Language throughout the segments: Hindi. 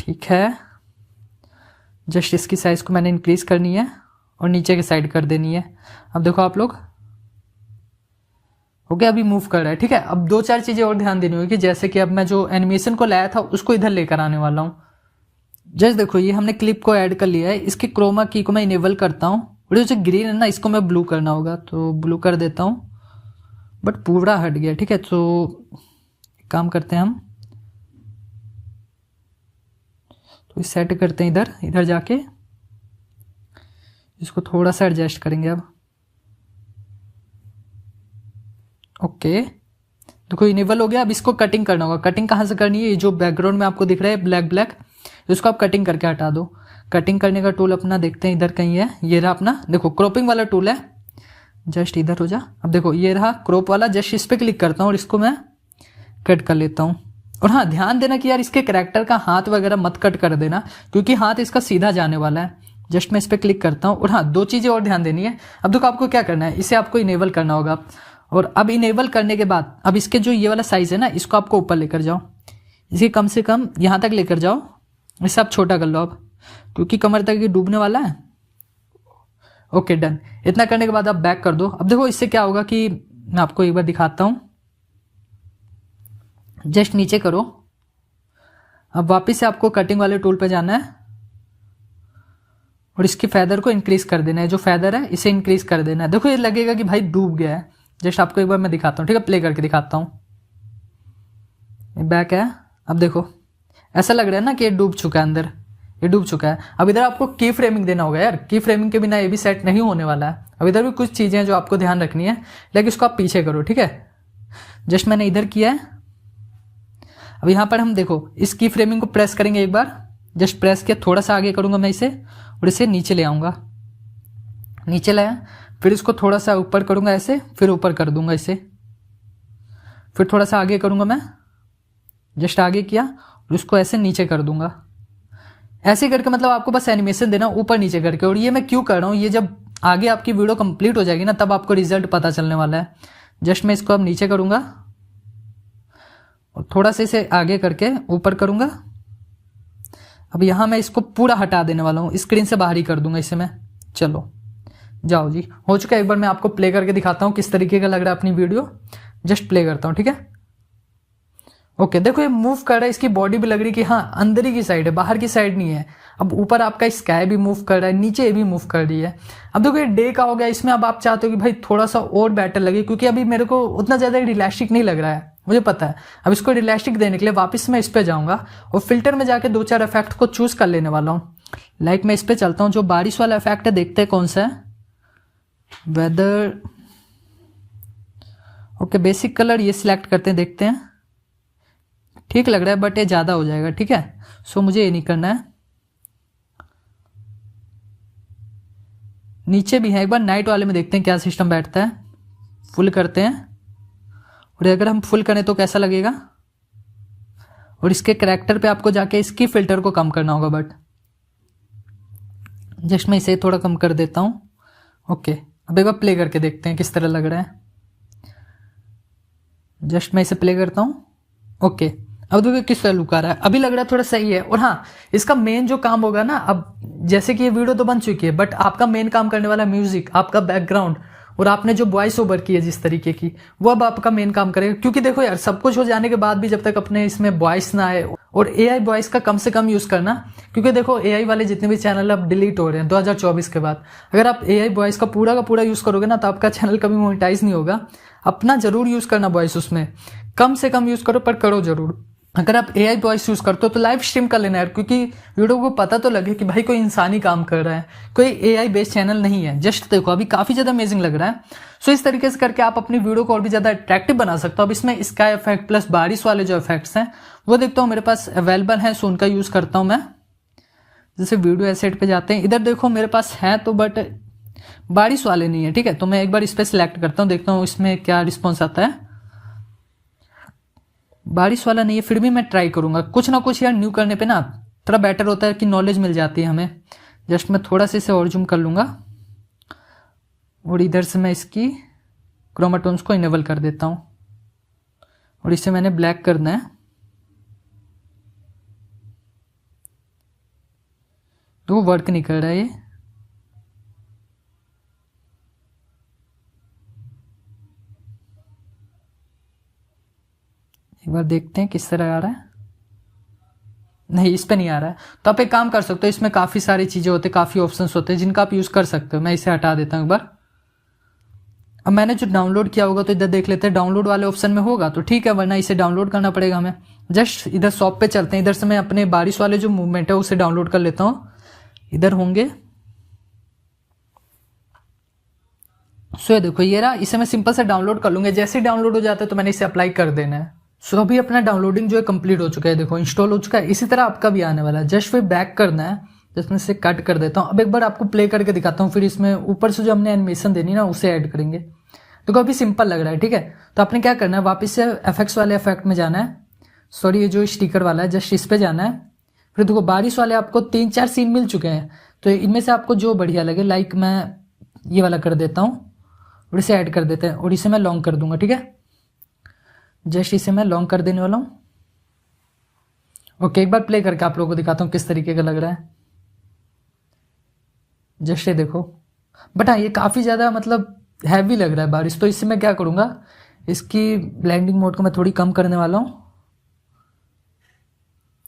ठीक है, जस्ट इसकी साइज को मैंने इंक्रीज करनी है और नीचे की साइड कर देनी है। अब देखो आप लोग, ओके अभी मूव कर रहा है। ठीक है, अब 2-4 चीजें और ध्यान देनी होगी, जैसे कि अब मैं जो एनिमेशन को लाया था उसको इधर लेकर आने वाला हूँ। जस्ट देखो ये हमने क्लिप को ऐड कर लिया है, इसकी क्रोमा की को मैं इनेबल करता हूँ और जो ग्रीन है ना इसको मैं ब्लू करना होगा, तो ब्लू कर देता हूँ, बट पूरा हट गया। ठीक है, तो काम करते हैं हम, तो सेट करते हैं इधर जाके, इसको थोड़ा सा एडजस्ट करेंगे अब। ओके देखो इनेबल हो गया। अब इसको कटिंग करना होगा। कटिंग कहाँ से करनी है, ये जो बैकग्राउंड में आपको दिख रहा है ब्लैक ब्लैक, इसको आप कटिंग करके हटा दो। कटिंग करने का टूल अपना देखते हैं इधर कहीं है, ये रहा अपना, देखो क्रॉपिंग वाला टूल है, जस्ट इधर हो जा। अब देखो ये रहा क्रॉप वाला, जस्ट इस पे क्लिक करता हूँ और इसको मैं कट कर लेता हूँ। और हाँ ध्यान देना कि यार इसके कैरेक्टर का हाथ वगैरह मत कट कर देना, क्योंकि हाथ इसका सीधा जाने वाला है। जस्ट मैं इस पे क्लिक करता हूँ। और हाँ 2 चीजें और ध्यान देनी है। अब देखो आपको क्या करना है, इसे आपको इनेबल करना होगा, और अब इनेबल करने के बाद अब इसके जो ये वाला साइज है ना इसको आपको ऊपर लेकर जाओ, इसे कम से कम यहाँ तक लेकर जाओ, इसे आप छोटा कर लो अब, क्योंकि कमर तक ये डूबने वाला है। Okay done. इतना करने के बाद आप बैक कर दो। अब देखो इससे क्या होगा कि मैं आपको एक बार दिखाता हूँ, जस्ट नीचे करो। अब वापस से आपको कटिंग वाले टूल पे जाना है और इसकी फेदर को इंक्रीज कर देना है, जो फेदर है इसे इंक्रीज कर देना है। देखो ये लगेगा कि भाई डूब गया है। जस्ट आपको एक बार मैं दिखाता हूँ, ठीक है, प्ले करके दिखाता हूँ। बैक है, अब देखो ऐसा लग रहा है ना कि ये डूब चुका है अंदर, ये डूब चुका है। अब इधर आपको की फ्रेमिंग देना होगा यार, की फ्रेमिंग के बिना ये भी सेट नहीं होने वाला है। अब इधर भी कुछ चीजें हैं जो आपको ध्यान रखनी है, लेकिन इसको आप पीछे करो। ठीक है, जस्ट मैंने इधर किया है। अब यहाँ पर हम देखो इस की फ्रेमिंग को प्रेस करेंगे एक बार, जस्ट प्रेस किया, थोड़ा सा आगे करूंगा मैं इसे और इसे नीचे ले आऊंगा, नीचे लाया, फिर इसको थोड़ा सा ऊपर करूंगा ऐसे, फिर ऊपर कर दूंगा इसे, फिर थोड़ा सा आगे करूंगा मैं, जस्ट आगे किया और उसको ऐसे नीचे कर दूंगा। ऐसे करके मतलब आपको बस एनिमेशन देना ऊपर नीचे करके। और ये मैं क्यों कर रहा हूँ, ये जब आगे आपकी वीडियो कंप्लीट हो जाएगी ना तब आपको रिजल्ट पता चलने वाला है। जस्ट मैं इसको अब नीचे करूंगा और थोड़ा सा इसे आगे करके ऊपर करूंगा। अब यहां मैं इसको पूरा हटा देने वाला हूं, स्क्रीन से बाहर ही कर दूंगा इसे मैं। चलो जाओ जी, हो चुका है। एक बार मैं आपको प्ले करके दिखाता हूं किस तरीके का लग रहा है अपनी वीडियो। जस्ट प्ले करता हूं, ठीक है। ओके देखो ये मूव कर रहा है, इसकी बॉडी भी लग रही है कि हाँ अंदर ही की साइड है, बाहर की साइड नहीं है। अब ऊपर आपका स्काई भी मूव कर रहा है, नीचे भी मूव कर रही है। अब देखो ये डे का हो गया, इसमें अब आप चाहते हो कि भाई थोड़ा सा और बेटर लगे, क्योंकि अभी मेरे को उतना ज्यादा रियलिस्टिक नहीं लग रहा है, मुझे पता है। अब इसको रियलिस्टिक देने के लिए वापस मैं इस पे जाऊंगा और फिल्टर में जाके 2-4 इफेक्ट को चूज कर लेने वाला हूँ। लाइक मैं इस पे चलता हूँ, जो बारिश वाला इफेक्ट है देखते हैं कौन सा है, वेदर। ओके बेसिक कलर ये सिलेक्ट करते हैं, देखते हैं, ठीक लग रहा है बट ये ज्यादा हो जाएगा। ठीक है, सो मुझे ये नहीं करना है। नीचे भी है, एक बार नाइट वाले में देखते हैं क्या सिस्टम बैठता है। फुल करते हैं और अगर हम फुल करें तो कैसा लगेगा। और इसके कैरेक्टर पे आपको जाके इसकी फिल्टर को कम करना होगा, बट जस्ट मैं इसे थोड़ा कम कर देता हूं। ओके अब एक बार प्ले करके देखते हैं किस तरह लग रहा है। जस्ट मैं इसे प्ले करता हूं। ओके अब देखो किस तरह लुक आ रहा है, अभी लग रहा है थोड़ा सही है। और हाँ इसका मेन जो काम होगा ना, अब जैसे कि ये वीडियो तो बन चुकी है, बट आपका मेन काम करने वाला म्यूजिक, आपका बैकग्राउंड और आपने जो वॉइस ओवर की है जिस तरीके की, वो अब आपका मेन काम करेगा। क्योंकि देखो यार सब कुछ हो जाने के बाद भी जब तक अपने इसमें वॉइस ना आए, और एआई वॉइस का कम से कम यूज करना, क्योंकि देखो एआई वाले जितने भी चैनल अब डिलीट हो रहे हैं 2024 के बाद। अगर आप एआई वॉइस का पूरा यूज करोगे ना तो आपका चैनल कभी मोनेटाइज नहीं होगा। अपना जरूर यूज करना वॉइस, उसमें कम से कम यूज करो पर करो जरूर। अगर आप एआई वॉइस यूज करते हो तो लाइव स्ट्रीम कर लेना यार, क्योंकि वीडियो को पता तो लगे कि भाई कोई इंसानी काम कर रहा है, कोई एआई बेस्ड चैनल नहीं है। जस्ट देखो अभी काफी ज्यादा अमेजिंग लग रहा है। सो इस तरीके से करके आप अपनी वीडियो को और भी ज्यादा अट्रैक्टिव बना सकते हो। अब इसमें स्काई इफेक्ट प्लस बारिश वाले जो इफेक्ट्स हैं वो देखता हूँ मेरे पास अवेलेबल है, सो उनका यूज करता हूँ मैं। जैसे वीडियो एसेट पे जाते हैं, इधर देखो मेरे पास है तो, बट बारिश वाले नहीं है। ठीक है, तो मैं एक बार इस पे सिलेक्ट करता हूँ, देखता हूँ इसमें क्या रिस्पॉन्स आता है। बारिश वाला नहीं है, फिर भी मैं ट्राई करूंगा। कुछ ना कुछ यार न्यू करने पे ना थोड़ा बेटर होता है कि नॉलेज मिल जाती है हमें। जस्ट मैं थोड़ा सा इसे और जूम कर लूंगा और इधर से मैं इसकी क्रोमाटोन्स को इनेबल कर देता हूं और इसे मैंने ब्लैक करना है। तो वो वर्क नहीं कर रहा है ये। एक बार देखते हैं किस तरह आ रहा है। नहीं, इस पे नहीं आ रहा है। तो आप एक काम कर सकते हो, इसमें काफ़ी सारी चीज़ें होती हैं, काफ़ी ऑप्शंस होते हैं जिनका आप यूज़ कर सकते हो। मैं इसे हटा देता हूँ एक बार। अब मैंने जो डाउनलोड किया होगा तो इधर देख लेते हैं, डाउनलोड वाले ऑप्शन में होगा तो ठीक है, वरना इसे डाउनलोड करना पड़ेगा हमें। जस्ट इधर शॉप पे चलते हैं, इधर से मैं अपने बारिश वाले जो मूवमेंट है उसे डाउनलोड कर लेता हूँ। इधर होंगे सो देखो ये रहा, इसे मैं सिंपल से डाउनलोड कर लूँगा। जैसे ही डाउनलोड हो जाता है तो मैंने इसे अप्लाई कर देना है। सो अभी अपना डाउनलोडिंग जो है कंप्लीट हो चुका है, देखो इंस्टॉल हो चुका है। इसी तरह आपका भी आने वाला है, जस्ट फिर बैक करना है। जिसमें से कट कर देता हूँ। अब एक बार आपको प्ले करके दिखाता हूँ, फिर इसमें ऊपर से जो हमने एनिमेशन देनी ना उसे ऐड करेंगे। तो काफ़ी सिंपल लग रहा है, ठीक है। तो आपने क्या करना है, वापस से एफएक्स वाले इफेक्ट में जाना है। सॉरी, ये जो स्टिकर वाला है जस्ट इस पे जाना है। फिर देखो बारिश वाले आपको 3-4 सीन मिल चुके हैं, तो इनमें से आपको जो बढ़िया लगे, लाइक मैं ये वाला कर देता हूँ और इसे ऐड कर देते हैं और इसे मैं लॉन्ग कर दूंगा, ठीक है। जस्ट इसे मैं लॉन्ग कर देने वाला हूँ। ओके, एक बार प्ले करके आप लोगों को दिखाता हूँ किस तरीके का लग रहा है। जस्ट ये देखो, बट हाँ ये काफ़ी ज़्यादा मतलब हैवी लग रहा है बारिश। तो इससे मैं क्या करूँगा, इसकी ब्लेंडिंग मोड को मैं थोड़ी कम करने वाला हूँ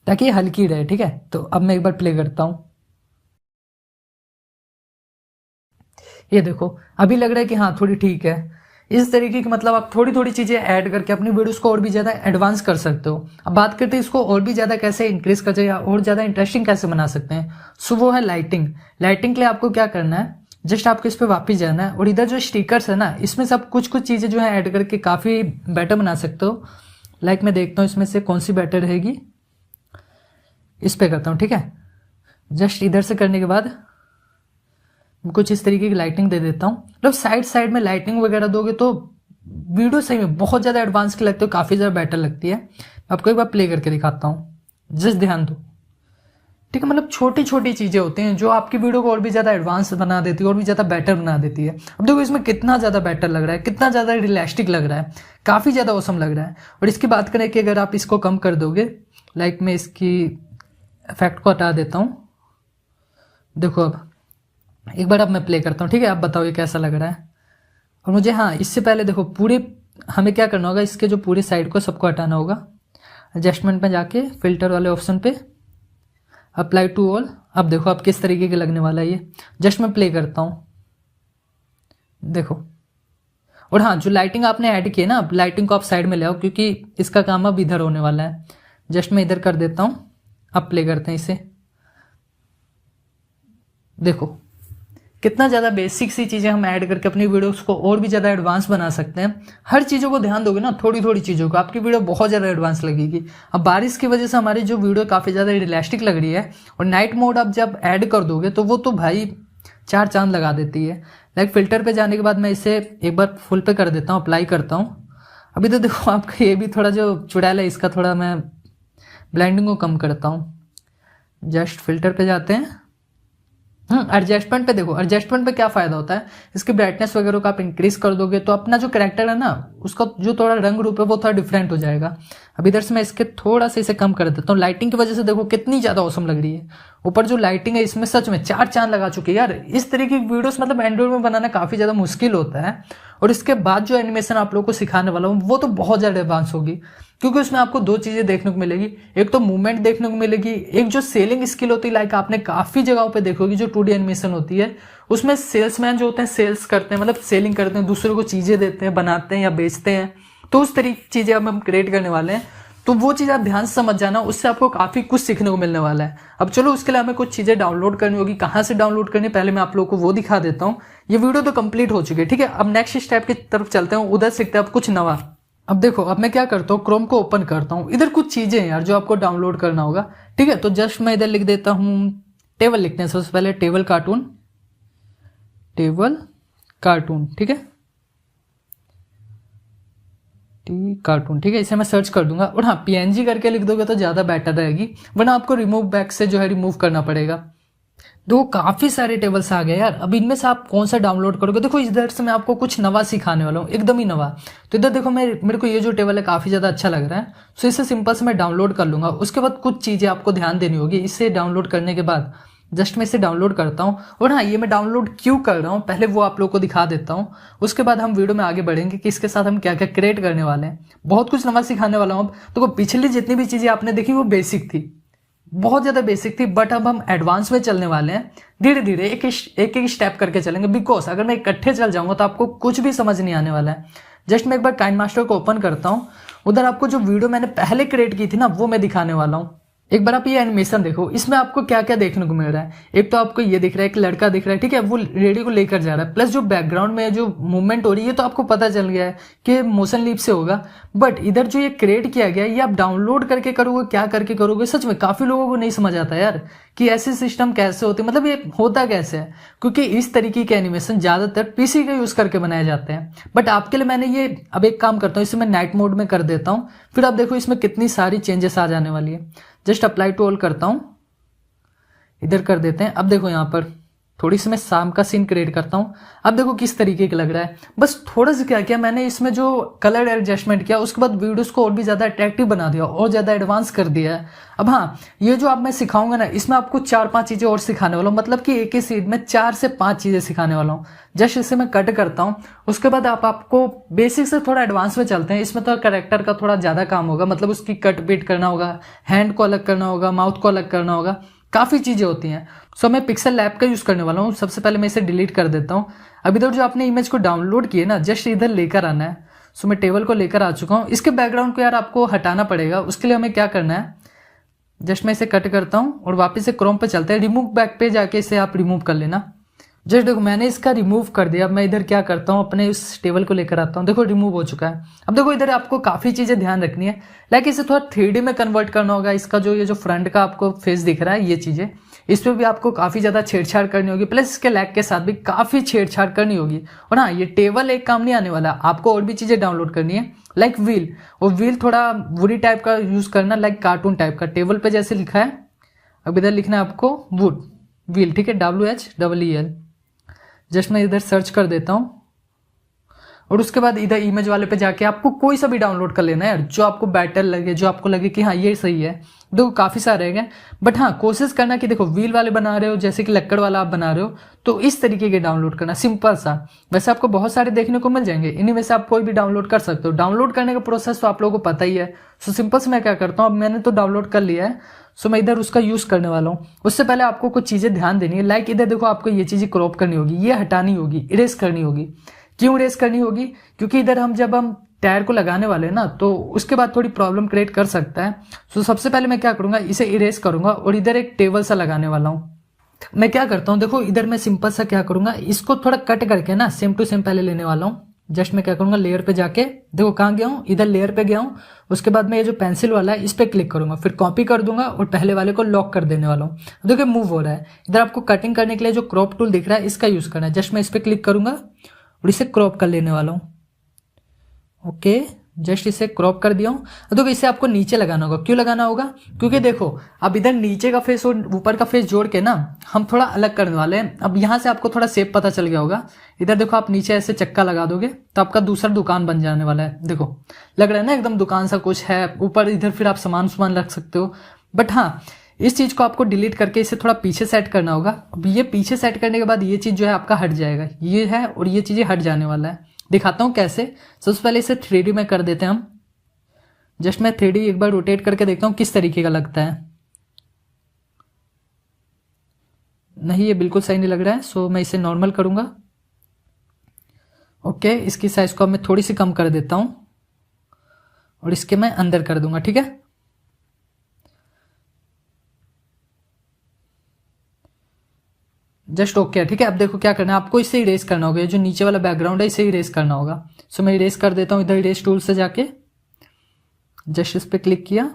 ताकि ये हल्की रहे, ठीक है। तो अब मैं एक बार प्ले करता हूँ। ये देखो अभी लग रहा है कि हाँ थोड़ी ठीक है। इस तरीके की मतलब आप थोड़ी थोड़ी चीज़ें ऐड करके अपनी वीडियोस को और भी ज़्यादा एडवांस कर सकते हो। अब बात करते हैं इसको और भी ज़्यादा कैसे इंक्रीज कर या और ज़्यादा इंटरेस्टिंग कैसे बना सकते हैं। सो वो है लाइटिंग। लाइटिंग के लिए आपको क्या करना है, जस्ट आपको इस पर वापस जाना है और इधर जो स्टिकर्स है ना, इसमें सब कुछ कुछ चीज़ें जो है ऐड करके काफ़ी बेटर बना सकते हो। लाइक मैं देखता हूँ इसमें से कौन सी बेटर रहेगी, इस पे करता हूँ, ठीक है। जस्ट इधर से करने के बाद कुछ इस तरीके की लाइटिंग दे देता हूँ। मतलब साइड साइड में लाइटिंग वगैरह दोगे तो वीडियो सही में बहुत ज़्यादा एडवांस की लगती है, काफ़ी ज़्यादा बेटर लगती है। आपको एक बार प्ले करके दिखाता हूँ, जस्ट ध्यान दो, ठीक है। मतलब छोटी छोटी चीज़ें होती हैं जो आपकी वीडियो को और भी ज़्यादा एडवांस बना देती है और भी ज़्यादा बेटर बना देती है। अब देखो इसमें कितना ज़्यादा बेटर लग रहा है, कितना ज़्यादा रियलिस्टिक लग रहा है, काफ़ी ज़्यादा औसम लग रहा है। और इसकी बात करें कि अगर आप इसको कम कर दोगे, लाइक मैं इसकी इफेक्ट को हटा देता हूँ। देखो अब एक बार अब मैं प्ले करता हूँ, ठीक है। आप बताओ ये कैसा लग रहा है। और मुझे हाँ इससे पहले देखो पूरे हमें क्या करना होगा, इसके जो पूरे साइड को सबको हटाना होगा। एडजस्टमेंट में जाके फिल्टर वाले ऑप्शन पे अप्लाई टू ऑल। अब देखो अब किस तरीके के लगने वाला है ये। जस्ट मैं प्ले करता हूँ, देखो। और हाँ जो लाइटिंग आपने ऐड की है ना, लाइटिंग को आप साइड में ले आओ क्योंकि इसका काम अब इधर होने वाला है। जस्ट मैं इधर कर देता हूँ, अब प्ले करते हैं इसे। देखो कितना ज़्यादा बेसिक सी चीज़ें हम ऐड करके अपनी वीडियोस को और भी ज़्यादा एडवांस बना सकते हैं। हर चीज़ों को ध्यान दोगे ना, थोड़ी थोड़ी चीज़ों को, आपकी वीडियो बहुत ज़्यादा एडवांस लगेगी। अब बारिश की वजह से हमारी जो वीडियो काफ़ी ज़्यादा रियलिस्टिक लग रही है, और नाइट मोड आप जब ऐड कर दोगे तो वो तो भाई 4 चांद लगा देती है। लाइक फिल्टर पे जाने के बाद मैं इसे एक बार फुल पे कर देता हूँ, अप्लाई करता हूँ। अभी तो देखो आपका ये भी थोड़ा जो चुड़ैल है इसका थोड़ा मैं ब्लाइंडिंग को कम करता हूँ। जस्ट फिल्टर पे जाते हैं, एडजस्टमेंट पे देखो। एडजस्टमेंट पे क्या फायदा होता है, इसकी ब्राइटनेस वगैरह को आप इंक्रीज कर दोगे तो अपना जो कैरेक्टर है ना उसका जो थोड़ा रंग रूप है वो थोड़ा डिफरेंट हो जाएगा। अब इधर से मैं इसके थोड़ा सा इसे कम कर देता हूँ। लाइटिंग की वजह से देखो कितनी ज्यादा औसम लग रही है। ऊपर जो लाइटिंग है इसमें सच में 4 चांद लगा चुकी है यार। इस तरीके की वीडियोस मतलब एंड्रॉइड में बनाना काफी ज्यादा मुश्किल होता है। और इसके बाद जो एनिमेशन आप लोगों को सिखाने वाला हूँ वो तो बहुत ज्यादा एडवांस होगी, क्योंकि उसमें आपको 2 चीजें देखने को मिलेगी। एक तो मूवमेंट देखने को मिलेगी, एक जो सेलिंग स्किल होती है। लाइक आपने काफी जगहों पे देखोगी जो 2D एनिमेशन होती है उसमें सेल्समैन जो होते हैं सेल्स करते हैं, मतलब सेलिंग करते हैं, दूसरे को चीजें देते हैं, बनाते हैं या बेचते हैं। तो उस तरीके की चीजें अब हम क्रिएट करने वाले हैं। तो वो चीज़ आप ध्यान से समझ जाना, उससे आपको काफ़ी कुछ सीखने को मिलने वाला है। अब चलो उसके लिए हमें कुछ चीज़ें डाउनलोड करनी होगी। कहाँ से डाउनलोड करनी, पहले मैं आप लोगों को वो दिखा देता हूँ। ये वीडियो तो कंप्लीट हो चुकी है, ठीक है। अब नेक्स्ट स्टेप की तरफ चलते हैं, उधर सीखते हैं अब कुछ नवा। अब देखो अब मैं क्या करता हूँ, क्रोम को ओपन करता हूँ। इधर कुछ चीज़ें हैं यार जो आपको डाउनलोड करना होगा, ठीक है। तो जस्ट मैं इधर लिख देता हूँ टेबल। लिखते हैं सबसे पहले टेबल कार्टून, टेबल कार्टून, ठीक है। कार्टून, ठीक है। इसे मैं सर्च कर दूंगा। और हाँ PNG करके लिख दोगे तो ज़्यादा बेटर रहेगी, वरना आपको रिमूव बैक से जो है रिमूव करना पड़ेगा। दो काफ़ी सारे टेबल्स आ गए यार। अब इनमें से आप कौन सा डाउनलोड करोगे। देखो इधर से मैं आपको कुछ नवा सिखाने वाला हूँ, एकदम ही नवा। तो इधर देखो मेरे को ये जो टेबल है काफ़ी ज़्यादा अच्छा लग रहा है। सो इसे सिंपल से मैं डाउनलोड कर लूँगा। उसके बाद कुछ चीज़ें आपको ध्यान देनी होगी। इसे डाउनलोड करने के बाद जस्ट मैं इसे डाउनलोड करता हूँ। और हाँ, ये मैं डाउनलोड क्यों कर रहा हूँ पहले वो आप लोगों को दिखा देता हूँ, उसके बाद हम वीडियो में आगे बढ़ेंगे कि इसके साथ हम क्या क्या क्रिएट करने वाले हैं। बहुत कुछ नवा सिखाने वाला हूँ। तो पिछली जितनी भी चीज़ें आपने देखी वो बेसिक थी, बहुत ज़्यादा बेसिक थी, बट अब हम एडवांस में चलने वाले हैं। धीरे धीरे एक एक स्टेप करके चलेंगे, बिकॉज अगर मैं इकट्ठे चल जाऊंगा तो आपको कुछ भी समझ नहीं आने वाला है। जस्ट मैं एक बार काइनमास्टर को ओपन करता हूँ, उधर आपको जो वीडियो मैंने पहले क्रिएट की थी ना वो मैं दिखाने वाला हूँ। एक बार आप ये एनिमेशन देखो, इसमें आपको क्या क्या देखने को मिल रहा है। एक तो आपको ये दिख रहा है, एक लड़का दिख रहा है, ठीक है, वो रेडियो को लेकर जा रहा है, प्लस जो बैकग्राउंड में जो मूवमेंट हो रही है तो आपको पता चल गया है कि मोशन लीप से होगा। बट इधर जो ये क्रिएट किया गया है ये आप डाउनलोड करके करोगे, क्या करके करोगे, सच में काफी लोगों को नहीं समझ आता यार कि ऐसे सिस्टम कैसे होते, मतलब ये होता कैसे है, क्योंकि इस तरीके के एनिमेशन ज्यादातर पीसी का यूज करके बनाए जाते हैं। बट आपके लिए मैंने ये अब एक काम करता हूँ, इसे मैं नाइट मोड में कर देता हूँ, फिर आप देखो इसमें कितनी सारी चेंजेस आ जाने वाली है। जस्ट अप्लाई टू ऑल करता हूं, इधर कर देते हैं। अब देखो यहां पर थोड़ी सी मैं शाम का सीन क्रिएट करता हूं। अब देखो किस तरीके का लग रहा है। बस थोड़ा सा क्या किया मैंने इसमें जो कलर एडजस्टमेंट किया, उसके बाद वीडियोस को और भी ज्यादा अट्रैक्टिव बना दिया और ज्यादा एडवांस कर दिया है। अब हाँ, ये जो आप मैं सिखाऊंगा ना, इसमें आपको 4-5 चीजें और सिखाने वाला हूँ, मतलब कि एक ही सीन में 4 से 5 चीजें सिखाने वाला हूँ। जस्ट इसे मैं कट करता हूँ, उसके बाद आपको बेसिक से थोड़ा एडवांस में चलते हैं। इसमें तो कैरेक्टर का थोड़ा ज्यादा काम होगा, मतलब उसकी कट बीट करना होगा, हैंड को अलग करना होगा, माउथ को अलग करना होगा, काफी चीजें होती हैं। सो मैं पिक्सल लैब का यूज करने वाला हूँ। सबसे पहले मैं इसे डिलीट कर देता हूँ। अब इधर जो आपने इमेज को डाउनलोड किए ना, जस्ट इधर लेकर आना है। सो मैं टेबल को लेकर आ चुका हूँ। इसके बैकग्राउंड को यार आपको हटाना पड़ेगा, उसके लिए हमें क्या करना है, जस्ट मैं इसे कट करता हूँ और वापस से क्रोम पे चलते हैं। रिमूव बैक पे जाके इसे आप रिमूव कर लेना। जस्ट देखो मैंने इसका रिमूव कर दिया। अब मैं इधर क्या करता हूँ, अपने इस टेबल को लेकर आता हूँ, देखो रिमूव हो चुका है। अब देखो इधर आपको काफी चीजें ध्यान रखनी है, लाइक इसे थोड़ा 3D में कन्वर्ट करना होगा। इसका जो ये जो फ्रंट का आपको फेस दिख रहा है, ये चीजें इस पे भी आपको काफी ज्यादा छेड़छाड़ करनी होगी, प्लस इसके लैग के साथ भी काफी छेड़छाड़ करनी होगी। और हाँ, ये टेबल एक काम नहीं आने वाला, आपको और भी चीजें डाउनलोड करनी है, लाइक व्हील। और व्हील थोड़ा वुडी टाइप का यूज करना, लाइक कार्टून टाइप का, टेबल पे जैसे लिखा है। अब इधर लिखना है आपको वुड व्हील, ठीक है, WHEEL। जस्ट मैं इधर सर्च कर देता हूँ और उसके बाद इधर इमेज वाले पे जाके आपको कोई सा भी डाउनलोड कर लेना है यार, जो आपको बेटर लगे, जो आपको लगे कि हाँ ये सही है। देखो काफी सारे हैं, बट हाँ कोशिश करना कि देखो व्हील वाले बना रहे हो, जैसे कि लक्कड़ वाला आप बना रहे हो, तो इस तरीके के डाउनलोड करना, सिंपल सा। वैसे आपको बहुत सारे देखने को मिल जाएंगे, इन्हीं में से आप कोई भी डाउनलोड कर सकते हो। डाउनलोड करने का प्रोसेस तो आप लोगों को पता ही है। सो सिंपल से मैं क्या करता हूँ, अब मैंने तो डाउनलोड कर लिया है, सो मैं इधर उसका यूज करने वाला हूँ। उससे पहले आपको कुछ चीजें ध्यान देनी है, लाइक इधर देखो आपको ये चीजें क्रॉप करनी होगी, ये हटानी होगी, इरेज करनी होगी। क्यों इरेज करनी होगी, क्योंकि इधर जब हम टायर को लगाने वाले हैं ना, तो उसके बाद थोड़ी प्रॉब्लम क्रिएट कर सकता है। सो सबसे पहले मैं क्या करूंगा, इसे इरेज करूंगा और इधर एक टेबल सा लगाने वाला हूँ। मैं क्या करता हूँ, देखो इधर मैं सिंपल सा क्या करूंगा, इसको थोड़ा कट करके ना सेम टू सेम पहले लेने वाला हूँ। जस्ट मैं क्या करूंगा, लेयर पे जाके देखो कहाँ गया हूँ, इधर लेयर पे गया हूँ। उसके बाद मैं ये जो पेंसिल वाला है इस पे क्लिक करूंगा, फिर कॉपी कर दूंगा और पहले वाले को लॉक कर देने वाला हूँ। देखो मूव हो रहा है। इधर आपको कटिंग करने के लिए जो क्रॉप टूल दिख रहा है इसका यूज करना है। जस्ट मैं इस पे क्लिक करूंगा और इसे क्रॉप कर लेने वाला हूँ। ओके, जस्ट इसे क्रॉप कर दिया हूँ। देखो इसे आपको नीचे लगाना होगा। क्यों लगाना होगा, क्योंकि देखो अब इधर नीचे का फेस और ऊपर का फेस जोड़ के ना हम थोड़ा अलग करने वाले हैं। अब यहाँ से आपको थोड़ा शेप पता चल गया होगा। इधर देखो आप नीचे ऐसे चक्का लगा दोगे तो आपका दूसरा दुकान बन जाने वाला है। देखो लग रहा है ना एकदम दुकान सा कुछ है ऊपर, इधर फिर आप सामान रख सकते हो। बट हाँ, इस चीज को आपको डिलीट करके इसे थोड़ा पीछे सेट करना होगा। अब ये पीछे सेट करने के बाद ये चीज जो है आपका हट जाएगा, ये है और ये चीजें हट जाने वाला है। दिखाता हूं कैसे। सबसे पहले इसे 3D में कर देते हैं हम। जस्ट मैं 3D एक बार रोटेट करके देखता हूं किस तरीके का लगता है। नहीं, ये बिल्कुल सही नहीं लग रहा है, सो मैं इसे नॉर्मल करूंगा। ओके, इसकी साइज को मैं थोड़ी सी कम कर देता हूं और इसके मैं अंदर कर दूंगा, ठीक है। जस्ट ओके, ठीक है। अब देखो क्या करना है, आपको इसे इरेज करना होगा। ये जो नीचे वाला बैकग्राउंड है इसे इरेज करना होगा। सो मैं इरेज कर देता हूं इधर इरेज टूल से जाके। जस्ट इस पे क्लिक किया,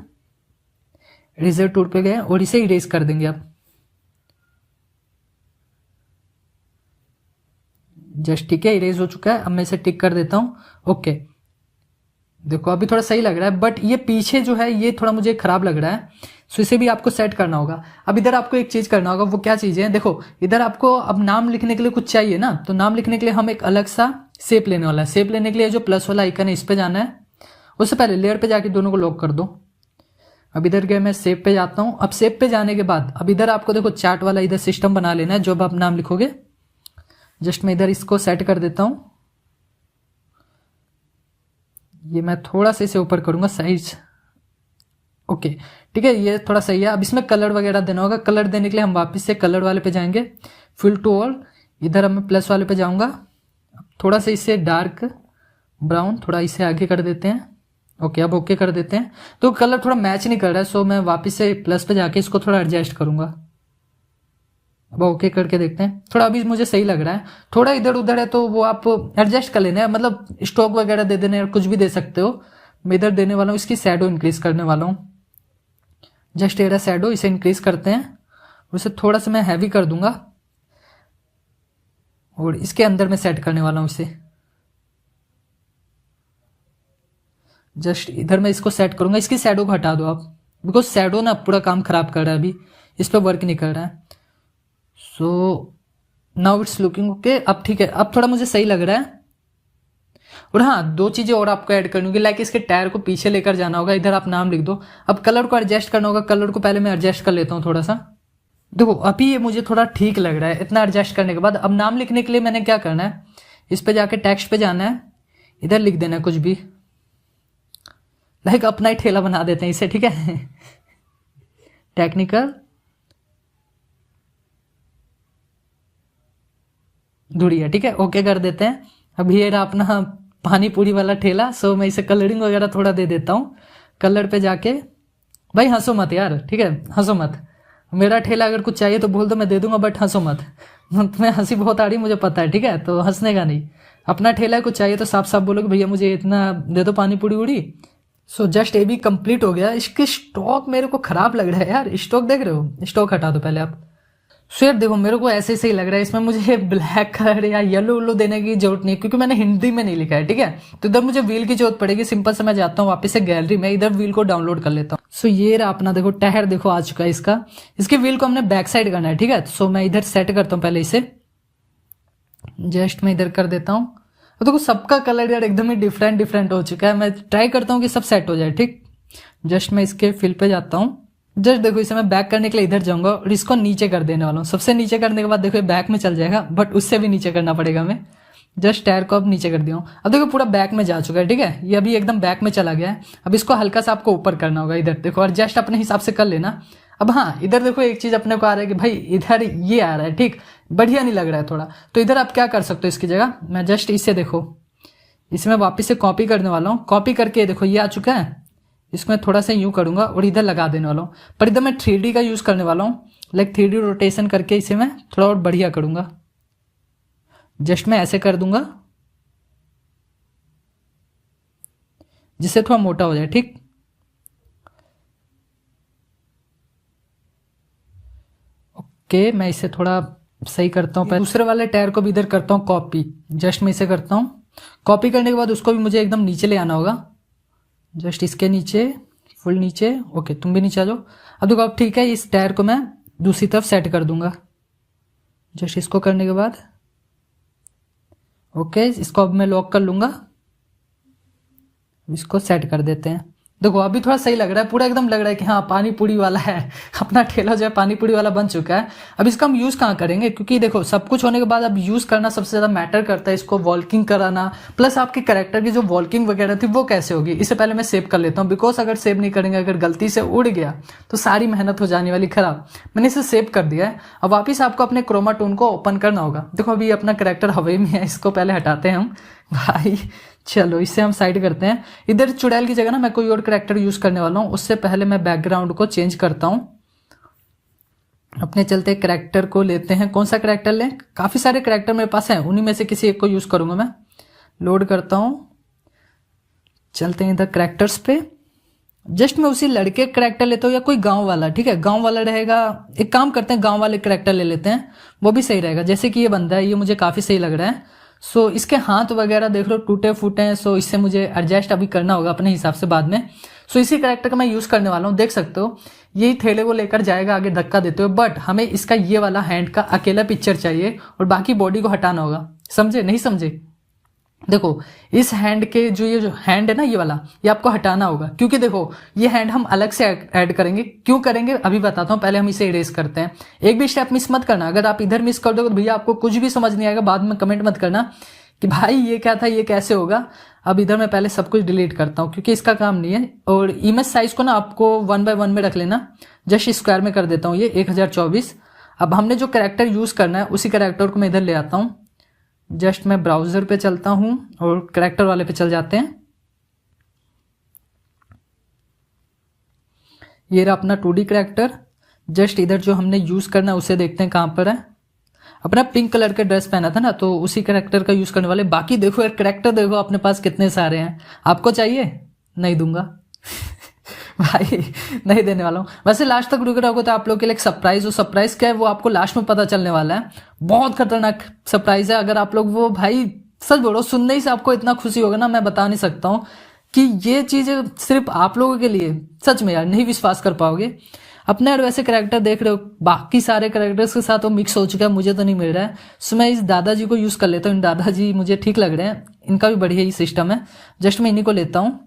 इरेजर टूल पे गए और इसे इरेज कर देंगे। अब जस्ट ठीक है, इरेज हो चुका है। अब मैं इसे टिक कर देता हूं। ओके, देखो अभी थोड़ा सही लग रहा है, बट ये पीछे जो है ये थोड़ा मुझे खराब लग रहा है। सो इसे भी आपको सेट करना होगा। अब इधर आपको एक चीज करना होगा, वो क्या चीज है, देखो इधर आपको अब नाम लिखने के लिए कुछ चाहिए ना, तो नाम लिखने के लिए हम एक अलग सा शेप लेने वाला है। शेप लेने के लिए जो प्लस वाला आइकन है इस पे जाना है। उससे पहले लेयर पे जाके दोनों को लॉक कर दो। अब इधर गए, मैं सेव पे जाता हूँ। अब सेव पे जाने के बाद अब इधर आपको देखो चार्ट वाला इधर सिस्टम बना लेना है, जो अब आप नाम लिखोगे। जस्ट मैं इधर इसको सेट कर देता हूँ। ये मैं थोड़ा सा इसे ऊपर करूंगा साइज, ओके ठीक है, ये थोड़ा सही है। अब इसमें कलर वगैरह देना होगा। कलर देने के लिए हम वापस से कलर वाले पे जाएंगे, फिल टू ऑल, इधर अब मैं प्लस वाले पे जाऊंगा। थोड़ा सा इसे डार्क ब्राउन, थोड़ा इसे आगे कर देते हैं, ओके अब ओके कर देते हैं। तो कलर थोड़ा मैच नहीं कर रहा है, सो मैं वापस से प्लस पे जाके इसको थोड़ा एडजस्ट करूंगा। अब ओके करके देखते हैं, थोड़ा अभी मुझे सही लग रहा है। थोड़ा इधर उधर है तो वो आप एडजस्ट कर लेना है, मतलब स्टॉक वगैरह दे देने, कुछ भी दे सकते हो। मैं इधर देने वाला हूँ, इसकी शैडो इंक्रीज करने वाला हूँ। जस्ट एरा शैडो, इसे इंक्रीज करते हैं, उसे थोड़ा सा मैं हैवी कर दूंगा और इसके अंदर मैं सेट करने वाला हूँ इसे। जस्ट इधर मैं इसको सेट करूंगा। इसकी शैडो को हटा दो आप, बिकॉज शैडो ना पूरा काम खराब कर रहा है, अभी इस पर वर्क नहीं कर रहा है। So now it's looking okay. अब ठीक है, अब थोड़ा मुझे सही लग रहा है। और हाँ, दो चीजें और आपको ऐड करनी होगी, लाइक इसके टायर को पीछे लेकर जाना होगा। इधर आप नाम लिख दो। अब कलर को एडजस्ट करना होगा। कलर को पहले मैं एडजस्ट कर लेता हूँ थोड़ा सा। देखो अभी ये मुझे थोड़ा ठीक लग रहा है। इतना एडजस्ट करने के बाद अब नाम लिखने के लिए मैंने क्या करना है, इस पे जाके टेक्स्ट पे जाना है, इधर लिख देना है कुछ भी, लाइक अपना ही ठेला बना देते हैं इसे, ठीक है। टेक्निकल धुड़िया, ठीक है ओके कर देते हैं। अब ये रहा अपना पानी पूरी वाला ठेला। सो मैं इसे कलरिंग वगैरह थोड़ा दे देता हूँ। कलर पे जाके, भाई हंसो मत यार, ठीक है हंसो मत। मेरा ठेला अगर कुछ चाहिए तो बोल दो, मैं दे दूंगा, बट हंसो मत। तुम्हें हंसी बहुत आ रही मुझे पता है, ठीक है, तो हंसने का नहीं। अपना ठेला कुछ चाहिए तो साफ साफ बोलोगे भैया मुझे इतना दे दो पानी पूरी उड़ी। सो जस्ट ये भी कंप्लीट हो गया। इसकी स्टॉक मेरे को खराब लग रहा है यार। स्टॉक देख रहे हो, स्टॉक हटा दो पहले आप। सो यार देखो मेरे को ऐसे सही लग रहा है। इसमें मुझे ब्लैक कलर या येलो वेलो देने की जरूरत नहीं है, क्योंकि मैंने हिंदी में नहीं लिखा है, ठीक है। तो इधर मुझे व्हील की जरूरत पड़ेगी। सिंपल से मैं जाता हूँ वापस से गैलरी में, इधर व्हील को डाउनलोड कर लेता हूँ। सो ये रहा अपना, देखो टायर देखो आ चुका है इसका। इसके व्हील को हमने बैक साइड करना है, ठीक है। सो मैं इधर सेट करता हूँ पहले इसे। जस्ट मैं इधर कर देता हूँ। देखो सबका कलर यार एकदम ही डिफरेंट डिफरेंट हो चुका है। मैं ट्राई करता हूँ कि सब सेट हो जाए, ठीक। जस्ट मैं इसके फिल पे जाता हूँ। जस्ट देखो इसे मैं बैक करने के लिए इधर जाऊंगा और इसको नीचे कर देने वाला हूँ। सबसे नीचे करने के बाद देखो ये बैक में चल जाएगा, बट उससे भी नीचे करना पड़ेगा हमें। जस्ट टायर को अब नीचे कर दिया हूँ। अब देखो पूरा बैक में जा चुका है, ठीक है। ये अभी एकदम बैक में चला गया है। अब इसको हल्का सा आपको ऊपर करना होगा इधर देखो, और जस्ट अपने हिसाब से कर लेना। अब हाँ, इधर देखो एक चीज अपने को आ रहा है कि भाई इधर ये आ रहा है, ठीक, बढ़िया नहीं लग रहा है थोड़ा। तो इधर आप क्या कर सकते हो, इसकी जगह मैं जस्ट इसे देखो, इसमें वापस से कॉपी करने वाला हूँ। कॉपी करके देखो ये आ चुका है। इसमें थोड़ा सा यूं करूंगा और इधर लगा देने वाला हूँ। पर इधर मैं 3D का यूज करने वाला हूँ, लाइक 3D रोटेशन करके इसे मैं थोड़ा और बढ़िया करूंगा। जस्ट मैं ऐसे कर दूंगा जिससे थोड़ा मोटा हो जाए, ठीक। ओके मैं इसे थोड़ा सही करता हूँ। दूसरे वाले टायर को भी इधर करता हूँ कॉपी। जस्ट मैं इसे करता हूँ कॉपी। करने के बाद उसको भी मुझे एकदम नीचे ले आना होगा। जस्ट इसके नीचे, फुल नीचे, ओके तुम भी नीचे आ जाओ। अब देखो अब ठीक है, इस टायर को मैं दूसरी तरफ सेट कर दूंगा। जस्ट इसको करने के बाद ओके, इसको अब मैं लॉक कर लूंगा। इसको सेट कर देते हैं। देखो अभी थोड़ा सही लग रहा है, पूरा एकदम लग रहा है कि हाँ पानी पूरी वाला है। अपना ठेला जो है पानी पूरी वाला बन चुका है। अब इसका हम यूज कहाँ करेंगे, क्योंकि देखो सब कुछ होने के बाद अब यूज करना सबसे ज्यादा मैटर करता है। इसको वॉल्किंग कराना, प्लस आपके कैरेक्टर की जो वॉल्किंग वगैरह थी वो कैसे होगी, इससे पहले मैं सेव कर लेता हूँ। बिकॉज अगर सेव नहीं करेंगे, अगर गलती से उड़ गया तो सारी मेहनत हो जाने वाली खराब। मैंने इसे सेव कर दिया है। अब वापिस आपको अपने क्रोमा टून को ओपन करना होगा। देखो अभी अपना कैरेक्टर हवा में है, इसको पहले हटाते हैं हम भाई। चलो इससे हम साइड करते हैं। इधर चुड़ैल की जगह ना मैं कोई और कैरेक्टर यूज करने वाला हूँ। उससे पहले मैं बैकग्राउंड को चेंज करता हूँ। अपने चलते कैरेक्टर को लेते हैं। कौन सा कैरेक्टर लें, काफी सारे कैरेक्टर मेरे पास हैं, उन्हीं में से किसी एक को यूज करूंगा मैं। लोड करता हूँ, चलते हैं इधर कैरेक्टर्स पे। जस्ट मैं उसी लड़के कैरेक्टर लेता हूँ या कोई गांव वाला, ठीक है गांव वाला रहेगा। एक काम करते हैं, गांव वाले कैरेक्टर ले लेते हैं, वो भी सही रहेगा। जैसे कि ये बंदा है, ये मुझे काफी सही लग रहा है। सो इसके हाथ वगैरह देख लो टूटे फूटे हैं। सो इससे मुझे एडजस्ट अभी करना होगा अपने हिसाब से बाद में। सो इसी कैरेक्टर का मैं यूज करने वाला हूँ। देख सकते हो यही थैले को लेकर जाएगा आगे धक्का देते हुए, बट हमें इसका ये वाला हैंड का अकेला पिक्चर चाहिए और बाकी बॉडी को हटाना होगा। समझे नहीं समझे? देखो इस हैंड के ये जो हैंड है ना ये वाला, ये आपको हटाना होगा, क्योंकि देखो ये हैंड हम अलग से ऐड करेंगे। क्यों करेंगे अभी बताता हूँ, पहले हम इसे इरेज करते हैं। एक भी स्टेप मिस मत करना, अगर आप इधर मिस कर दोगे तो भैया आपको कुछ भी समझ नहीं आएगा, बाद में कमेंट मत करना कि भाई ये क्या था, ये कैसे होगा। अब इधर मैं पहले सब कुछ डिलीट करता हूँ क्योंकि इसका काम नहीं है। और इमेज साइज को ना आपको 1x1 में रख लेना, जस्ट स्क्वायर में कर देता हूँ ये 1024। अब हमने जो कैरेक्टर यूज करना है उसी कैरेक्टर को मैं इधर ले आता हूँ। जस्ट मैं ब्राउजर पे चलता हूँ और कैरेक्टर वाले पे चल जाते हैं। ये रहा अपना 2D कैरेक्टर। जस्ट इधर जो हमने यूज करना है उसे देखते हैं कहाँ पर है। अपना पिंक कलर का ड्रेस पहना था ना, तो उसी कैरेक्टर का यूज करने वाले। बाकी देखो यार कैरेक्टर देखो अपने पास कितने सारे हैं, आपको चाहिए? नहीं दूंगा भाई नहीं देने वाला हूँ। वैसे लास्ट तक रुके रहोगे तो आप लोग के लिए एक सरप्राइज, और सरप्राइज क्या है वो आपको लास्ट में पता चलने वाला है। बहुत खतरनाक सरप्राइज है। अगर आप लोग वो, भाई सच बोलो, सुनने ही से आपको इतना खुशी होगा ना, मैं बता नहीं सकता हूँ कि ये चीज सिर्फ आप लोगों के लिए, सच में यार नहीं विश्वास कर पाओगे। अपने यार वैसे कैरेक्टर देख रहे हो, बाकी सारे कैरेक्टर्स के साथ वो मिक्स हो चुका है, मुझे तो नहीं मिल रहा है। सो मैं इस दादाजी को यूज कर लेता हूँ। इन दादाजी मुझे ठीक लग रहे हैं, इनका भी बढ़िया ही सिस्टम है। जस्ट मैं इन्हीं को लेता हूँ।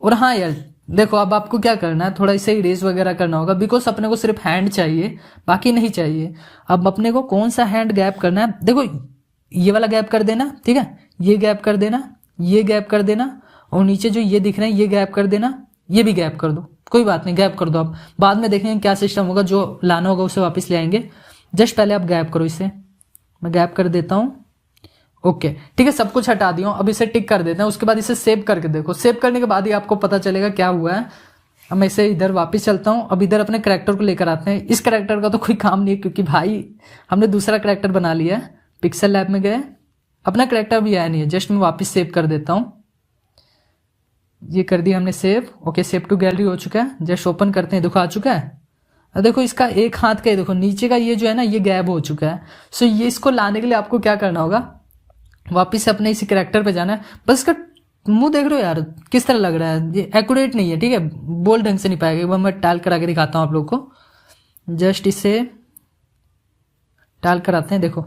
और हाँ यार देखो अब आपको क्या करना है, थोड़ा इसे इरेज वगैरह करना होगा, बिकॉज अपने को सिर्फ हैंड चाहिए, बाकी नहीं चाहिए। अब अपने को कौन सा हैंड गैप करना है, देखो ये वाला गैप कर देना, ठीक है, ये गैप कर देना, ये गैप कर देना, और नीचे जो ये दिख रहे हैं ये गैप कर देना, ये भी गैप कर दो, कोई बात नहीं गैप कर दो। अब बाद में देखेंगे क्या सिस्टम होगा, जो लाना होगा उसे वापस ले आएंगे। जस्ट पहले आप गैप करो इसे, मैं गैप कर देता हूँ। ओके ठीक है, सब कुछ हटा दिया। अब इसे टिक कर देते हैं, उसके बाद इसे सेव करके देखो। सेव करने के बाद ही आपको पता चलेगा क्या हुआ है। अब मैं इसे इधर वापस चलता हूँ। अब इधर अपने कैरेक्टर को लेकर आते हैं। इस कैरेक्टर का तो कोई काम नहीं है क्योंकि भाई हमने दूसरा कैरेक्टर बना लिया है। पिक्सल लैब में गए, अपना कैरेक्टर भी आया नहीं है। जस्ट मैं वापस सेव कर देता हूँ। ये कर दिया हमने save. Okay save to gallery हो चुका है। जस्ट ओपन करते हैं, देखो आ चुका है। देखो इसका एक हाथ का, देखो नीचे का ये जो है ना ये गैप हो चुका है। सो ये इसको लाने के लिए आपको क्या करना होगा, वापिस से अपने इसी कैरेक्टर पे जाना है। बस इसका मुंह देख रहे हो यार किस तरह लग रहा है, ये एक्यूरेट नहीं है, ठीक है, बोल ढंग से नहीं पाएगा। एक बार मैं टाल करा के दिखाता हूँ आप लोग को। जस्ट इसे टाल कराते हैं, देखो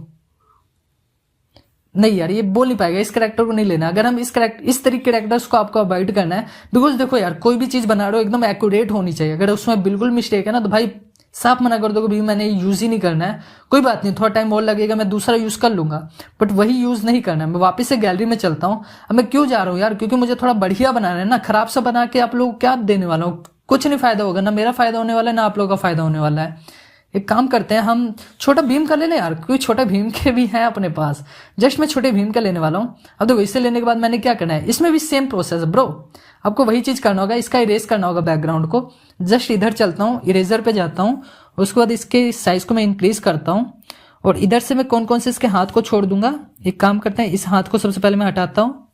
नहीं यार ये बोल नहीं पाएगा, इस कैरेक्टर को नहीं लेना। अगर हम इस तरीके के कैरेक्टर्स को आपको अवॉइड करना है, बिकॉज देखो यार कोई भी चीज बना रहे हो एकदम एक्यूरेट होनी चाहिए। अगर उसमें बिल्कुल मिस्टेक है ना तो भाई साफ मना कर दो कि भाई मैंने यूज ही नहीं करना है। कोई बात नहीं, थोड़ा टाइम और लगेगा, मैं दूसरा यूज कर लूंगा, बट वही यूज नहीं करना है। मैं वापस से गैलरी में चलता हूँ। अब मैं क्यों जा रहा हूँ यार, क्योंकि मुझे थोड़ा बढ़िया बनाना है ना। खराब सा बना के आप लोग क्या देने वाला हूँ, कुछ नहीं फायदा होगा, ना मेरा फायदा होने वाला है ना आप लोगों का फायदा होने वाला है। एक काम करते हैं, हम छोटा भीम का ले लें यार, क्योंकि छोटा भीम के भी हैं अपने पास। जस्ट मैं छोटे भीम का लेने वाला हूँ। अब देखो इसे लेने के बाद मैंने क्या करना है, इसमें भी सेम प्रोसेस है ब्रो। आपको वही चीज करना होगा, इसका इरेज करना होगा बैकग्राउंड को। जस्ट इधर चलता हूँ, इरेजर पे जाता हूँ, उसके बाद इसके साइज को मैं इंक्रीज करता हूँ। और इधर से मैं कौन कौन से इसके हाथ को छोड़ दूंगा। एक काम करते हैं, इस हाथ को सबसे पहले मैं हटाता हूँ,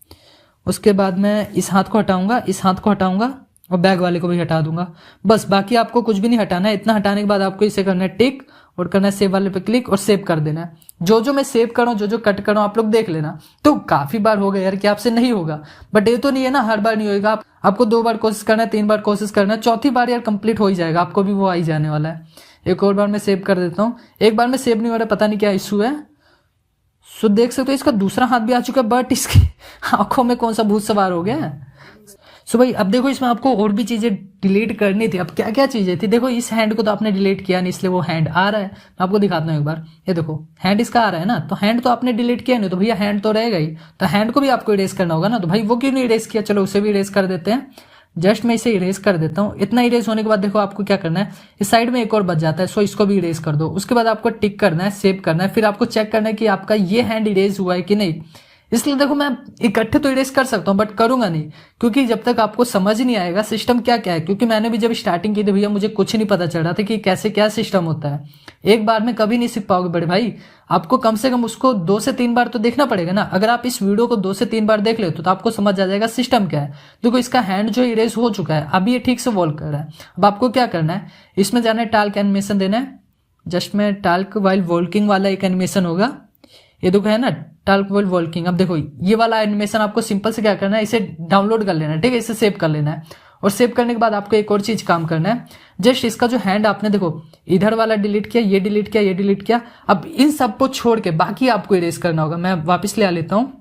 उसके बाद मैं इस हाथ को हटाऊंगा, इस हाथ को हटाऊंगा, और बैग वाले को भी हटा दूंगा। बस बाकी आपको कुछ भी नहीं हटाना है। इतना हटाने के बाद आपको इसे करना है टिक, और करना है सेव वाले पे क्लिक और सेव कर देना है। जो जो मैं सेव कर रहा हूँ, जो जो कट कर रहा हूँ, आप लोग देख लेना। तो काफी बार हो गया यार कि आपसे नहीं होगा, बट ये तो नहीं है ना हर बार नहीं होगा। आपको 2 बार कोशिश करना है, 3 बार कोशिश करना है, चौथी बार यार कंप्लीट हो ही जाएगा, आपको भी वो आ ही जाने वाला है। एक और बार मैं सेव कर देता हूँ। एक बार में सेव नहीं हो रहा, पता नहीं क्या इशू है। सो देख सकते हो इसका दूसरा हाथ भी आ चुका है, बट इसकी आंखों में कौन सा भूत सवार हो गया है। सो भाई अब देखो इसमें आपको और भी चीजें डिलीट करनी थी। अब क्या क्या चीजें थी, देखो इस हैंड को तो आपने डिलीट किया नहीं, इसलिए वो हैंड आ रहा है। मैं आपको दिखाता हूँ एक बार, ये देखो हैंड इसका आ रहा है ना, तो हैंड तो आपने डिलीट किया नहीं, तो भैया हैंड तो रहेगा ही, तो हैंड को भी आपको इरेज करना होगा ना। तो भाई वो क्यों नहीं इरेज किया, चलो उसे भी इरेज कर देते हैं। जस्ट मैं इसे इरेज कर देता हूँ। इतना इरेज होने के बाद देखो आपको क्या करना है, इस साइड में एक और बच जाता है, सो इसको भी इरेज कर दो। उसके बाद आपको टिक करना है, सेव करना है, फिर आपको चेक करना है कि आपका ये हैंड इरेज हुआ है कि नहीं। इसलिए देखो मैं इकट्ठे तो इरेज कर सकता हूँ, बट करूंगा नहीं, क्योंकि जब तक आपको समझ नहीं आएगा सिस्टम क्या क्या है। क्योंकि मैंने भी जब स्टार्टिंग की थी भैया मुझे कुछ नहीं पता चल रहा था कि कैसे क्या सिस्टम होता है। एक बार में कभी नहीं सीख पाओगे बड़े भाई, आपको कम से कम उसको 2 से 3 बार तो देखना पड़ेगा ना। अगर आप इस वीडियो को 2 से 3 बार देख लेते तो आपको समझ आ जाएगा सिस्टम क्या है। देखो इसका हैंड जो इरेज हो चुका है, अभी ये ठीक से वॉल्व कर रहा है। अब आपको क्या करना है, इसमें जाना है, टाल्क एनिमेशन देना है। जस्ट में टाल्क वाइल वॉल्किंग वाला एक एनिमेशन होगा, ये देखो है ना टाल्क वाइल वॉल्किंग। अब देखो ये वाला एनिमेशन आपको सिंपल से क्या करना है, इसे डाउनलोड कर लेना है, ठीक है, इसे सेव कर लेना है। और सेव करने के बाद आपको एक और चीज काम करना है। जस्ट इसका जो हैंड आपने देखो इधर वाला डिलीट किया, ये डिलीट किया, ये डिलीट किया। अब इन सब को छोड़ के बाकी आपको इरेज करना होगा। मैं वापस ले आ लेता हूँ।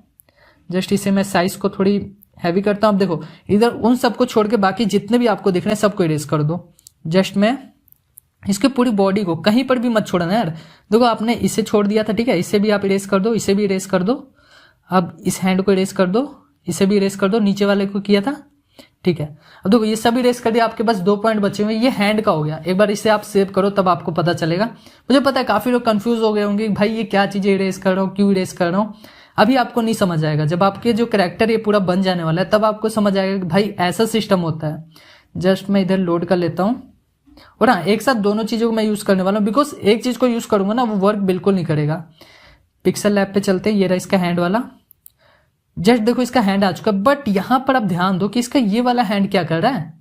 जस्ट इसे मैं साइज को थोड़ी हैवी करता हूँ। अब देखो इधर उन सबको छोड़ के बाकी जितने भी आपको दिख रहे हैं सबको इरेज कर दो। जस्ट मैं इसके पूरी बॉडी को कहीं पर भी मत छोड़ना यार। देखो आपने इसे छोड़ दिया था, ठीक है, इसे भी आप इरेज कर दो, इसे भी इरेज कर दो। अब इस हैंड को इरेज कर दो, इसे भी इरेज कर दो, नीचे वाले को किया था, ठीक है। अब देखो ये सब इरेज कर दिया, आपके पास 2 पॉइंट बचे हुए, ये हैंड का हो गया। एक बार इसे आप सेव करो तब आपको पता चलेगा। मुझे पता है काफी लोग कंफ्यूज हो गए होंगे भाई ये क्या चीजें इरेज कर रहा हूँ, क्यों इरेज कर रहा हूँ। अभी आपको नहीं समझ आएगा, जब आपके जो कैरेक्टर ये पूरा बन जाने वाला है तब आपको समझ आएगा कि भाई ऐसा सिस्टम होता है। जस्ट मैं इधर लोड कर लेता हूँ, और हाँ एक साथ दोनों चीजों को मैं यूज करने वाला हूँ, बिकॉज एक चीज को यूज करूंगा ना वो वर्क बिल्कुल नहीं करेगा। पिक्सल लैब पे चलते हैं, ये रहा इसका हैंड वाला। जस्ट देखो इसका हैंड आ चुका, बट यहां पर आप ध्यान दो कि इसका ये वाला हैंड क्या कर रहा है,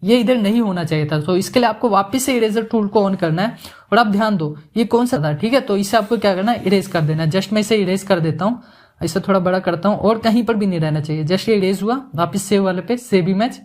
ये इधर नहीं होना चाहिए था। तो इसके लिए आपको वापस से इरेजर टूल को ऑन करना है, और आप ध्यान दो ये कौन सा था, ठीक है। तो इसे आपको क्या करना है, इरेज कर देना है। जस्ट मैं इसे इरेज कर देता हूँ, इसे थोड़ा बड़ा करता हूँ, और कहीं पर भी नहीं रहना चाहिए। जस्ट ये इरेज हुआ, वापस सेव वाले पे, सेव इमेज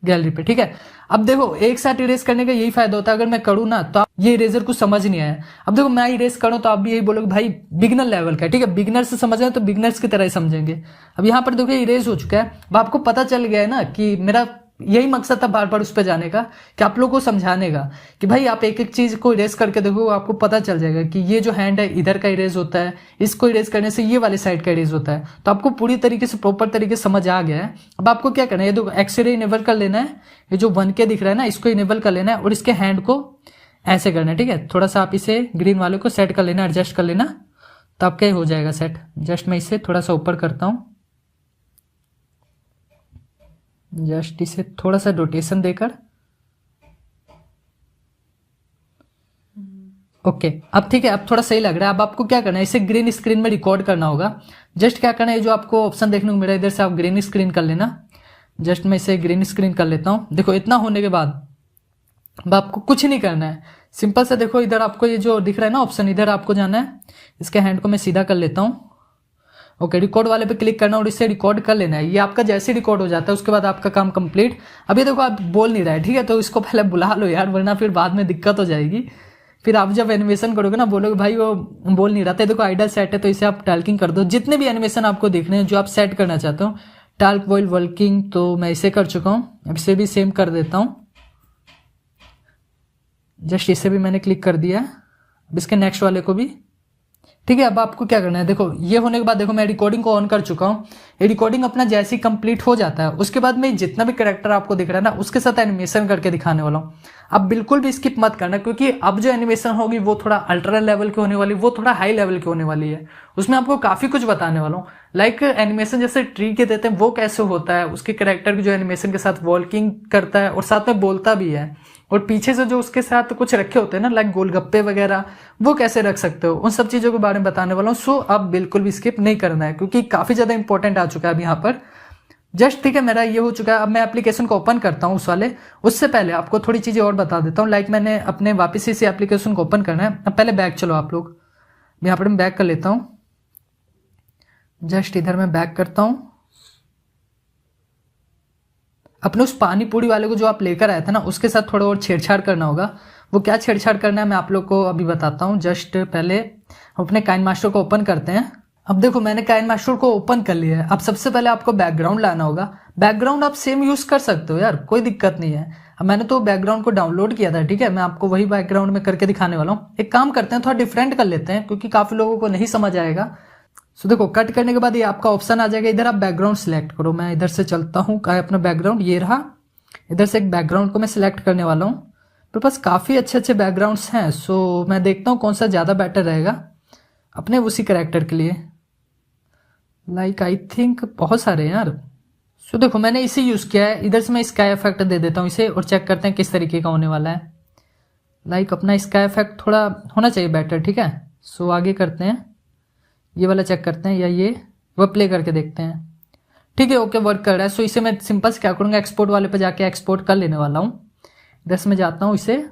गैलरी पे, ठीक है। अब देखो एक साथ इरेज करने का यही फायदा होता है, अगर मैं करूँ ना तो ये इरेजर को समझ नहीं आया। अब देखो मैं इरेज करूँ तो आप भी यही बोलोगे भाई बिगनर लेवल का, ठीक है, बिगनर से समझ रहे तो बिगनर्स की तरह ही समझेंगे। अब यहाँ पर देखो इरेज हो चुका है, अब आपको पता चल गया है ना कि मेरा यही मकसद था बार बार उस पर जाने का, कि आप लोगों को समझाने का कि भाई आप एक एक चीज को इरेज करके देखो, आपको पता चल जाएगा कि ये जो हैंड है इधर का इरेज होता है, इसको इरेज करने से ये वाले साइड का इरेज होता है। तो आपको पूरी तरीके से प्रॉपर तरीके से समझ आ गया है। अब आपको क्या करना है, ये देखो एक्सरे इनेबल कर लेना है, ये जो 1K दिख रहा है ना इसको इनेबल कर लेना है, और इसके हैंड को ऐसे करना है, ठीक है। थोड़ा सा आप इसे ग्रीन वाले को सेट कर लेना, एडजस्ट कर लेना, तो आपका ये हो जाएगा सेट। जस्ट मैं इसे थोड़ा सा ऊपर करता हूँ, जस्ट इसे थोड़ा सा रोटेशन देकर, ओके अब ठीक है, अब थोड़ा सही लग रहा है। अब आपको क्या करना है, इसे ग्रीन स्क्रीन में रिकॉर्ड करना होगा। जस्ट क्या करना है, जो आपको ऑप्शन देखने को मिला इधर से आप ग्रीन स्क्रीन कर लेना। जस्ट मैं इसे ग्रीन स्क्रीन कर लेता हूं। देखो इतना होने के बाद अब आपको कुछ नहीं करना है, सिंपल से देखो इधर आपको ये जो दिख रहा है ना ऑप्शन, इधर आपको जाना है, इसके हैंड को मैं सीधा कर लेता हूँ। ओके रिकॉर्ड वाले पे क्लिक करना और इसे रिकॉर्ड कर लेना है। ये आपका जैसे रिकॉर्ड हो जाता है उसके बाद आपका काम कंप्लीट। अभी देखो आप बोल नहीं रहा है, ठीक है, तो इसको पहले बुला लो यार, वरना फिर बाद में दिक्कत हो जाएगी। फिर आप जब एनिमेशन करोगे ना बोलोगे भाई वो बोल नहीं रहा था। देखो आइडल सेट है तो इसे आप टाल्किंग कर दो। जितने भी एनिमेशन आपको देखने हैं जो आप सेट करना चाहते हो, टाल्क वॉइल वर्किंग, तो मैं इसे कर चुका हूँ। अब इसे भी सेम कर देता हूँ। जस्ट इसे भी मैंने क्लिक कर दिया। अब इसके नेक्स्ट वाले को भी, ठीक है। अब आपको क्या करना है, देखो ये होने के बाद देखो मैं रिकॉर्डिंग को ऑन कर चुका हूँ। ये रिकॉर्डिंग अपना जैसे ही कंप्लीट हो जाता है उसके बाद मैं जितना भी कैरेक्टर आपको दिख रहा है ना उसके साथ एनिमेशन करके दिखाने वाला हूँ। अब बिल्कुल भी स्किप मत करना, क्योंकि अब जो एनिमेशन होगी वो थोड़ा अल्ट्रा लेवल की होने वाली, वो थोड़ा हाई लेवल की होने वाली है। उसमें आपको काफी कुछ बताने वाला हूँ। लाइक एनिमेशन जैसे ट्री के देते हैं वो कैसे होता है, उसके कैरेक्टर की जो एनिमेशन के साथ वॉकिंग करता है और साथ में बोलता भी है, और पीछे से जो उसके साथ कुछ रखे होते हैं ना लाइक गोलगप्पे वगैरह, वो कैसे रख सकते हो, उन सब चीजों के बारे में बताने वाला हूँ। सो अब बिल्कुल भी स्किप नहीं करना है क्योंकि काफी ज्यादा इंपॉर्टेंट आ चुका है अब यहाँ पर। जस्ट ठीक है, मेरा ये हो चुका है। अब मैं एप्लीकेशन को ओपन करता हूँ उस वाले। उससे पहले आपको थोड़ी चीजें और बता देता हूँ। लाइक मैंने अपने वापस इसी एप्लीकेशन को ओपन करना है। अब पहले बैक चलो आप लोग, यहाँ पर मैं बैक कर लेता हूँ। जस्ट इधर मैं बैक करता हूँ। अपने उस पानी पूरी वाले को जो आप लेकर आए थे ना उसके साथ थोड़ा और छेड़छाड़ करना होगा। वो क्या छेड़छाड़ करना है मैं आप लोग को अभी बताता हूँ। जस्ट पहले हम अपने काइन मास्टर को ओपन करते हैं। अब देखो मैंने काइन मास्टर को ओपन कर लिया है। अब सबसे पहले आपको बैकग्राउंड लाना होगा। बैकग्राउंड आप सेम यूज कर सकते हो यार, कोई दिक्कत नहीं है। अब मैंने तो बैकग्राउंड को डाउनलोड किया था, ठीक है, मैं आपको वही बैकग्राउंड में करके दिखाने वाला हूँ। एक काम करते हैं, थोड़ा डिफरेंट कर लेते हैं क्योंकि काफी लोगों को नहीं समझ आएगा। सो देखो कट करने के बाद ये आपका ऑप्शन आ जाएगा, इधर आप बैकग्राउंड सिलेक्ट करो। मैं इधर से चलता हूँ, का अपना बैकग्राउंड ये रहा। इधर से एक बैकग्राउंड को मैं सिलेक्ट करने वाला हूँ। मेरे पास काफी अच्छे अच्छे बैकग्राउंड्स हैं, सो मैं देखता हूँ कौन सा ज्यादा बेटर रहेगा अपने उसी कैरेक्टर के लिए। लाइक आई थिंक बहुत सारे हैं यार। सो देखो मैंने इसे यूज किया है। इधर से मैं स्काई इफेक्ट दे देता हूँ इसे और चेक करते हैं किस तरीके का होने वाला है। लाइक अपना स्काई इफेक्ट थोड़ा होना चाहिए बेटर, ठीक है। सो आगे करते हैं, ये वाला चेक करते हैं या ये वो प्ले करके देखते हैं। ठीक है, ओके वर्क कर रहा है। सो इसे मैं सिंपल से क्या करूँगा, एक्सपोर्ट वाले पे जाके एक्सपोर्ट कर लेने वाला हूँ। इधर से मैं जाता हूँ, इसे